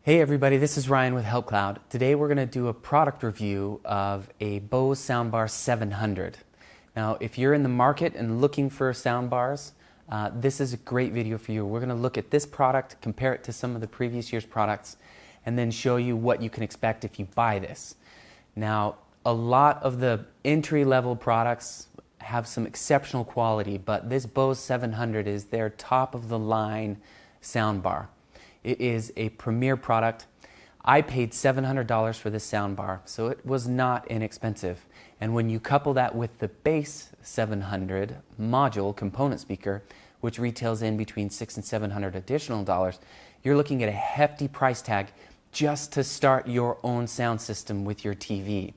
Hey everybody, this is Ryan with Help Cloud. Today we're going to do a product review of a Bose Soundbar 700. Now if you're in the market and looking for soundbars, this is a great video for you. We're going to look at this product, compare it to some of the previous year's products, and then show you what you can expect if you buy this. Now a lot of the entry-level products have some exceptional quality, but this Bose 700 is their top-of-the-line soundbar. It is a premier product. I paid $700 for this soundbar, so it was not inexpensive. And when you couple that with the Base 700 module component speaker, which retails in between $600 and $700 additional dollars, you're looking at a hefty price tag just to start your own sound system with your TV.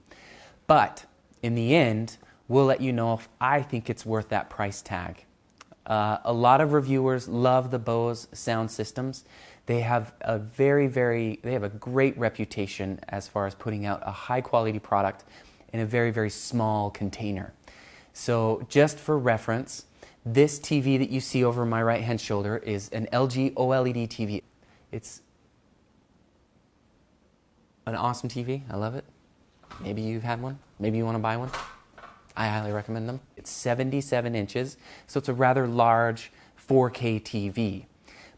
But in the end, we'll let you know if I think it's worth that price tag. A lot of reviewers love the Bose sound systems. They have a great reputation as far as putting out a high quality product in a very small container. So just for reference, this TV that you see over my right hand shoulder is an LG OLED TV. It's an awesome TV. I love it. Maybe you've had one. Maybe you want to buy one. I highly recommend them. It's 77 inches, so it's a rather large 4K TV.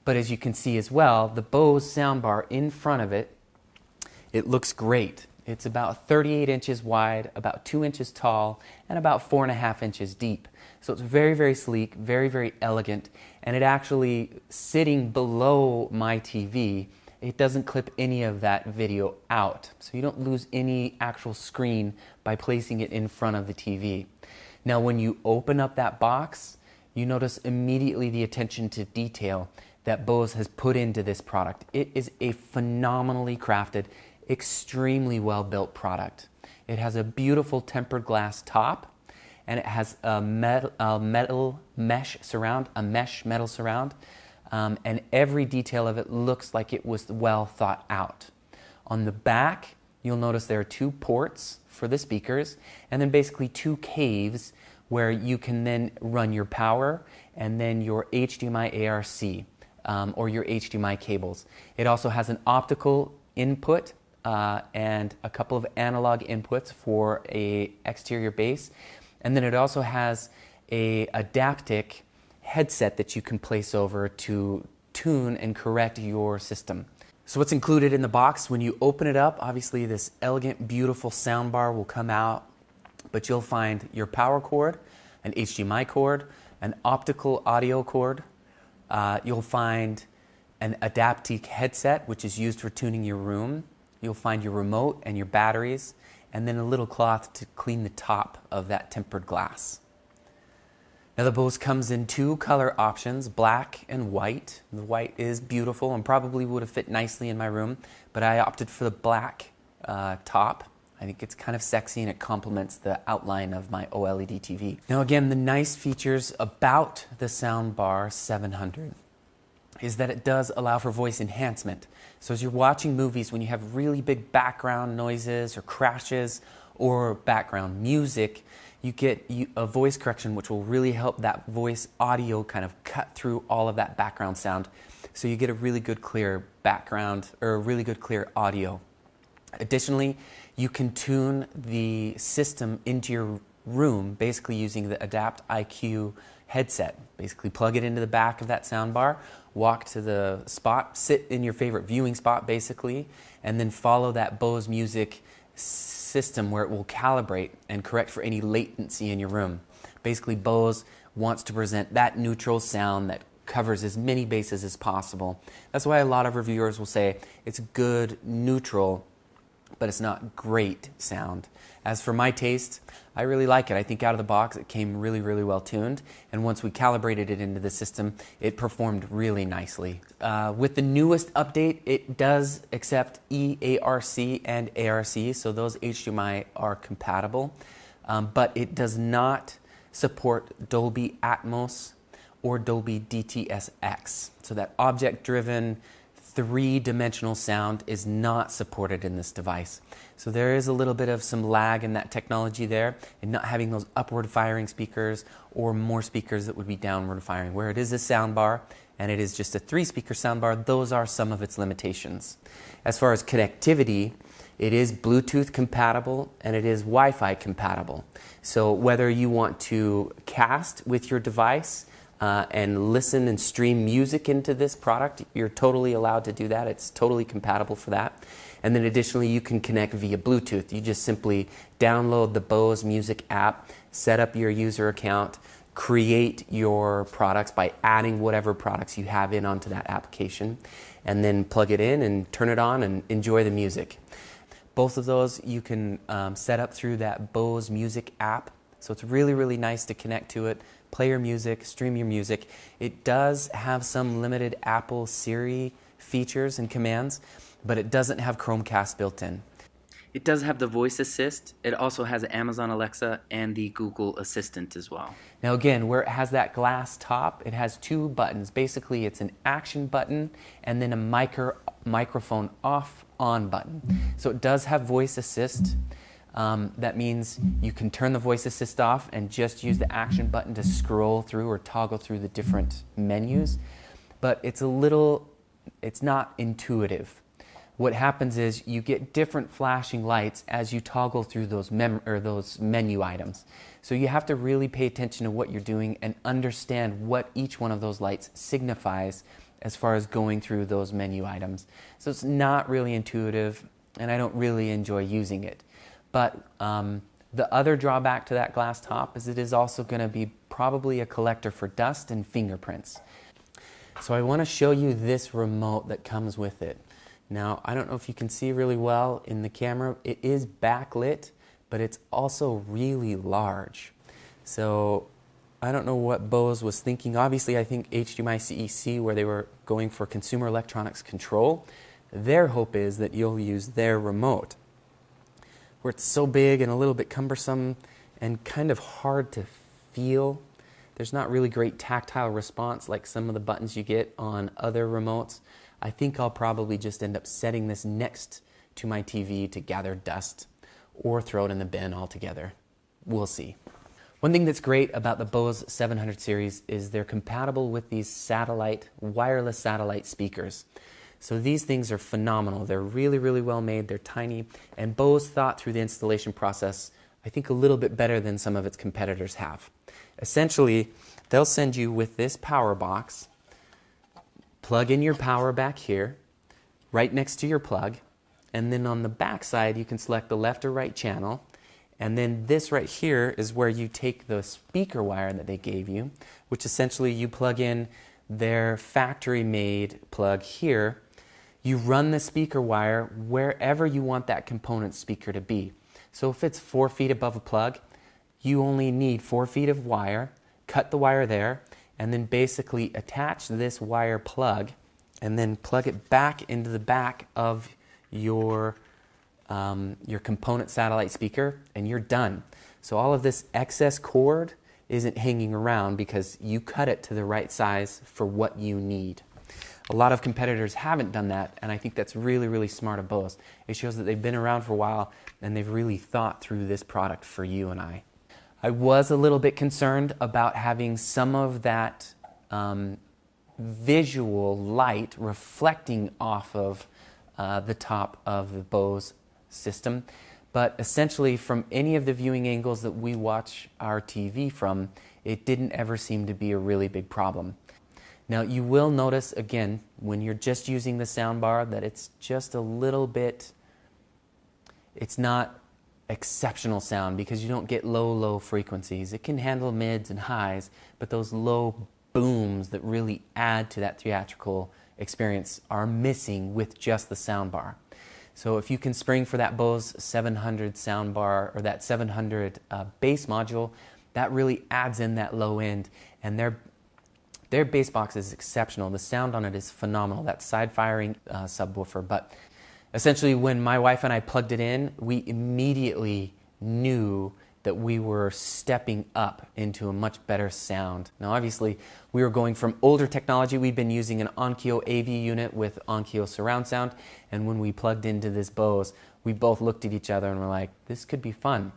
But as you can see as well, the Bose soundbar in front of it, it looks great. It's about 38 inches wide, about 2 inches tall, and about 4.5 inches deep. So it's very sleek, very elegant, and it actually, sitting below my TV, it doesn't clip any of that video out. So you don't lose any actual screen by placing it in front of the TV. Now when you open up that box, you notice immediately the attention to detail that Bose has put into this product. It is a phenomenally crafted, extremely well-built product. It has a beautiful tempered glass top, and it has a metal mesh surround, and every detail of it looks like it was well thought out. On the back, you'll notice there are 2 ports for the speakers, and then basically 2 caves where you can then run your power and then your HDMI ARC. Or your HDMI cables. It also has an optical input and a couple of analog inputs for a exterior bass, and then it also has a AdaptIQ headset that you can place over to tune and correct your system. So what's included in the box? When you open it up, obviously this elegant, beautiful soundbar will come out, but you'll find your power cord, an HDMI cord, an optical audio cord. You'll find an AdaptIQ headset, which is used for tuning your room. You'll find your remote and your batteries, and then a little cloth to clean the top of that tempered glass. Now the Bose comes in 2 color options, black and white. The white is beautiful and probably would have fit nicely in my room, but I opted for the black top. I think it's kind of sexy and it complements the outline of my OLED TV. Now again, the nice features about the Soundbar 700 is that it does allow for voice enhancement. So as you're watching movies, when you have really big background noises or crashes or background music, you get a voice correction which will really help that voice audio kind of cut through all of that background sound. So you get a really good clear background, or a really good clear audio. Additionally, you can tune the system into your room basically using the AdaptIQ headset. Basically plug it into the back of that soundbar, walk to the spot, sit in your favorite viewing spot basically, and then follow that Bose music system where it will calibrate and correct for any latency in your room. Basically Bose wants to present that neutral sound that covers as many bases as possible. That's why a lot of reviewers will say it's good, neutral, but it's not great sound. As for my taste, I really like it. I think out of the box it came really well tuned, and once we calibrated it into the system, it performed really nicely. With the newest update, it does accept eARC and ARC, so those HDMI are compatible, but it does not support Dolby Atmos or Dolby DTS:X. So that object-driven 3-dimensional sound is not supported in this device. So there is a little bit of some lag in that technology there, and not having those upward firing speakers or more speakers that would be downward firing. Where it is a soundbar, and it is just a 3-speaker soundbar, those are some of its limitations. As far as connectivity, it is Bluetooth compatible and it is Wi-Fi compatible. So whether you want to cast with your device and listen and stream music into this product, you're totally allowed to do that. It's totally compatible for that. And then additionally, you can connect via Bluetooth. You just simply download the Bose Music app, set up your user account, create your products by adding whatever products you have in onto that application, and then plug it in and turn it on and enjoy the music. Both of those you can set up through that Bose Music app. So it's really, really nice to connect to it, play your music, stream your music. It does have some limited Apple Siri features and commands, but it doesn't have Chromecast built in. It does have the voice assist. It also has Amazon Alexa and the Google Assistant as well. Now again, where it has that glass top, it has 2 buttons. Basically, it's an action button and then a microphone off-on button. So it does have voice assist. That means you can turn the voice assist off and just use the action button to scroll through or toggle through the different menus. But it's not intuitive. What happens is you get different flashing lights as you toggle through those menu items. So you have to really pay attention to what you're doing and understand what each one of those lights signifies as far as going through those menu items. So it's not really intuitive, and I don't really enjoy using it. But the other drawback to that glass top is it is also going to be probably a collector for dust and fingerprints. So I want to show you this remote that comes with it. Now, I don't know if you can see really well in the camera. It is backlit, but it's also really large. So I don't know what Bose was thinking. Obviously, I think HDMI CEC, where they were going for consumer electronics control, their hope is that you'll use their remote, where it's so big and a little bit cumbersome and kind of hard to feel. There's not really great tactile response like some of the buttons you get on other remotes. I think I'll probably just end up setting this next to my TV to gather dust or throw it in the bin altogether. We'll see. One thing that's great about the Bose 700 series is they're compatible with these wireless satellite speakers. So these things are phenomenal. They're really, really well made. They're tiny. And Bose thought through the installation process, I think, a little bit better than some of its competitors have. Essentially, they'll send you with this power box. Plug in your power back here, right next to your plug, and then on the back side you can select the left or right channel, and then this right here is where you take the speaker wire that they gave you, which essentially you plug in their factory-made plug here. You run the speaker wire wherever you want that component speaker to be. So if it's 4 feet above a plug, you only need 4 feet of wire, cut the wire there, and then basically attach this wire plug and then plug it back into the back of your component satellite speaker, and you're done. So all of this excess cord isn't hanging around because you cut it to the right size for what you need. A lot of competitors haven't done that, and I think that's really, really smart of Bose. It shows that they've been around for a while and they've really thought through this product for you and I. I was a little bit concerned about having some of that visual light reflecting off of the top of the Bose system, but essentially from any of the viewing angles that we watch our TV from, it didn't ever seem to be a really big problem. Now you will notice again when you're just using the soundbar that it's just a little bit, it's not exceptional sound because you don't get low frequencies. It can handle mids and highs, but those low booms that really add to that theatrical experience are missing with just the soundbar. So if you can spring for that Bose 700 soundbar or that 700 bass module, that really adds in that low end, and their bass box is exceptional. The sound on it is phenomenal. That side-firing subwoofer, but essentially, when my wife and I plugged it in, we immediately knew that we were stepping up into a much better sound. Now, obviously, we were going from older technology. We'd been using an Onkyo AV unit with Onkyo Surround sound, and when we plugged into this Bose, we both looked at each other and were like, this could be fun.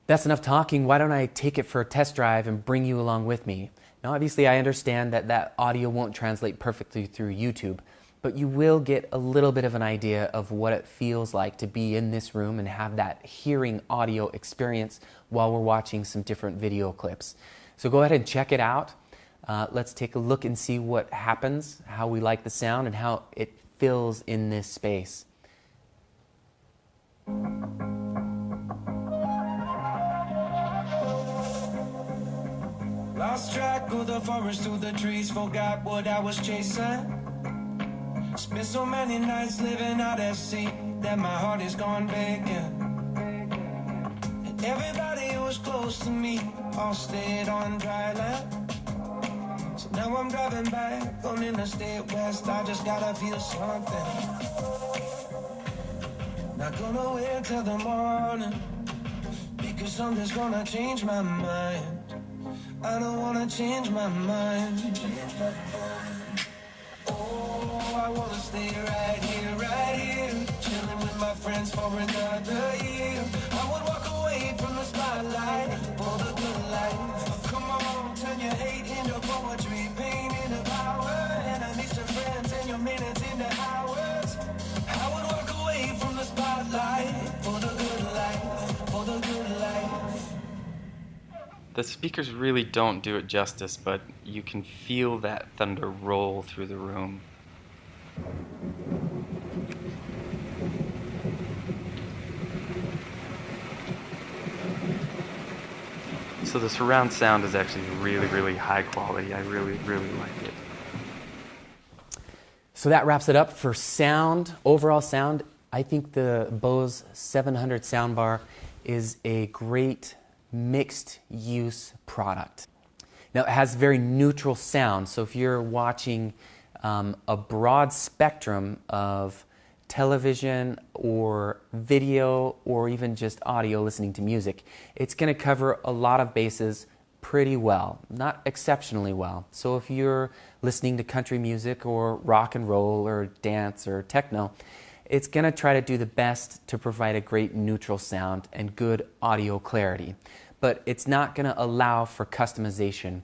That's enough talking. Why don't I take it for a test drive and bring you along with me? Now obviously I understand that that audio won't translate perfectly through YouTube, but you will get a little bit of an idea of what it feels like to be in this room and have that hearing audio experience while we're watching some different video clips. So go ahead and check it out. Let's take a look and see what happens, how we like the sound, and how it feels in this space. Lost track of the forest through the trees, forgot what I was chasing. Spent so many nights living out at sea that my heart is gone vacant. And everybody who was close to me all stayed on dry land. So now I'm driving back on Interstate West, I just gotta feel something. Not gonna wait till the morning, because something's gonna change my mind. I don't wanna change my mind. Oh, I wanna stay right here, chilling with my friends for another year. I would walk away from the spotlight for the good life. Come on, turn your hate into poetry, pain into power, enemies to friends and your minutes into hours. I would walk away from the spotlight for the good life, for the good life. The speakers really don't do it justice, but you can feel that thunder roll through the room. So the surround sound is actually really, really high quality. I really, really like it. So that wraps it up for sound. Overall sound, I think the Bose 700 soundbar is a great mixed use product. Now it has very neutral sound, so if you're watching a broad spectrum of television or video or even just audio listening to music, it's going to cover a lot of bases pretty well, not exceptionally well. So if you're listening to country music or rock and roll or dance or techno, it's going to try to do the best to provide a great neutral sound and good audio clarity. But it's not going to allow for customization.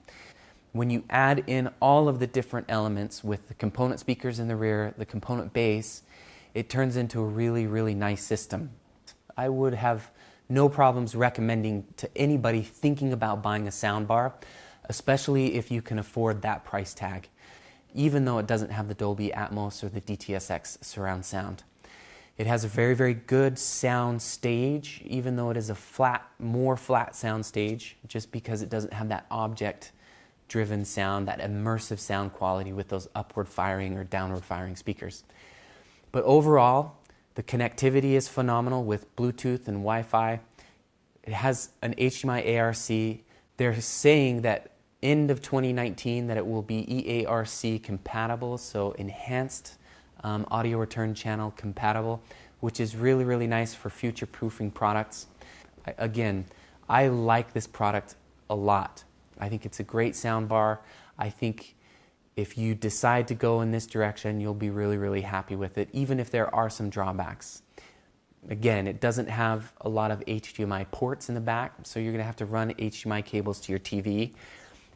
When you add in all of the different elements with the component speakers in the rear, the component bass, it turns into a really, really nice system. I would have no problems recommending to anybody thinking about buying a soundbar, especially if you can afford that price tag, even though it doesn't have the Dolby Atmos or the DTS:X surround sound. It has a very, very good sound stage, even though it is a more flat sound stage, just because it doesn't have that object-driven sound, that immersive sound quality with those upward firing or downward firing speakers. But overall, the connectivity is phenomenal with Bluetooth and Wi-Fi. It has an HDMI ARC. They're saying that end of 2019 that it will be EARC compatible, so enhanced audio return channel compatible, which is really, really nice for future-proofing products. Again, I like this product a lot. I think it's a great soundbar. I think if you decide to go in this direction, you'll be really, really happy with it, even if there are some drawbacks. Again, it doesn't have a lot of HDMI ports in the back, so you're going to have to run HDMI cables to your TV.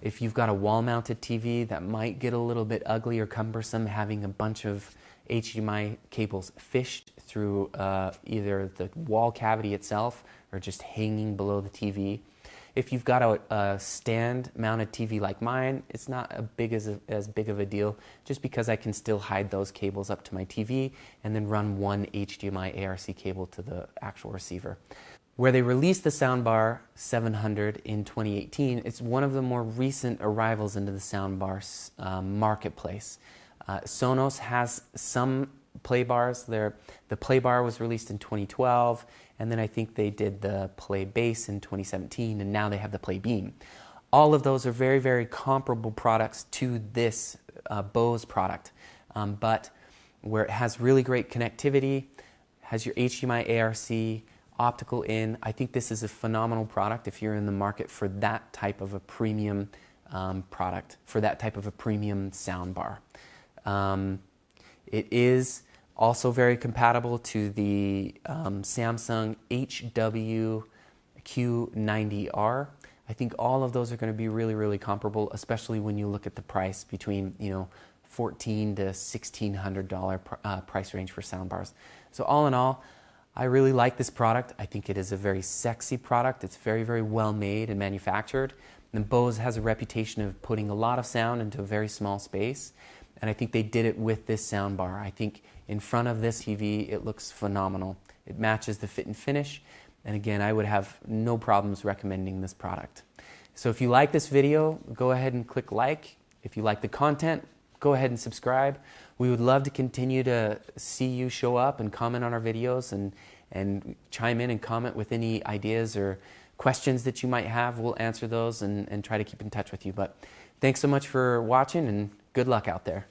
If you've got a wall-mounted TV, that might get a little bit ugly or cumbersome, having a bunch of HDMI cables fished through either the wall cavity itself or just hanging below the TV. If you've got a stand-mounted TV like mine, it's not as big of a deal, just because I can still hide those cables up to my TV and then run one HDMI ARC cable to the actual receiver. Where they released the Soundbar 700 in 2018, it's one of the more recent arrivals into the soundbar marketplace. Sonos has some play bars. The play bar was released in 2012, and then I think they did the play bass in 2017, and now they have the play beam. All of those are very, very comparable products to this Bose product, but where it has really great connectivity, has your HDMI ARC, optical in. I think this is a phenomenal product if you're in the market for that type of a premium product, for that type of a premium soundbar. It is also very compatible to the Samsung HWQ90R. I think all of those are going to be really, really comparable, especially when you look at the price between, $1,400 to $1,600 price range for soundbars. So all in all, I really like this product. I think it is a very sexy product. It's very, very well made and manufactured. And Bose has a reputation of putting a lot of sound into a very small space. And I think they did it with this soundbar. I think in front of this TV, it looks phenomenal. It matches the fit and finish. And again, I would have no problems recommending this product. So if you like this video, go ahead and click like. If you like the content, go ahead and subscribe. We would love to continue to see you show up and comment on our videos and chime in and comment with any ideas or questions that you might have. We'll answer those and try to keep in touch with you. But thanks so much for watching, and good luck out there.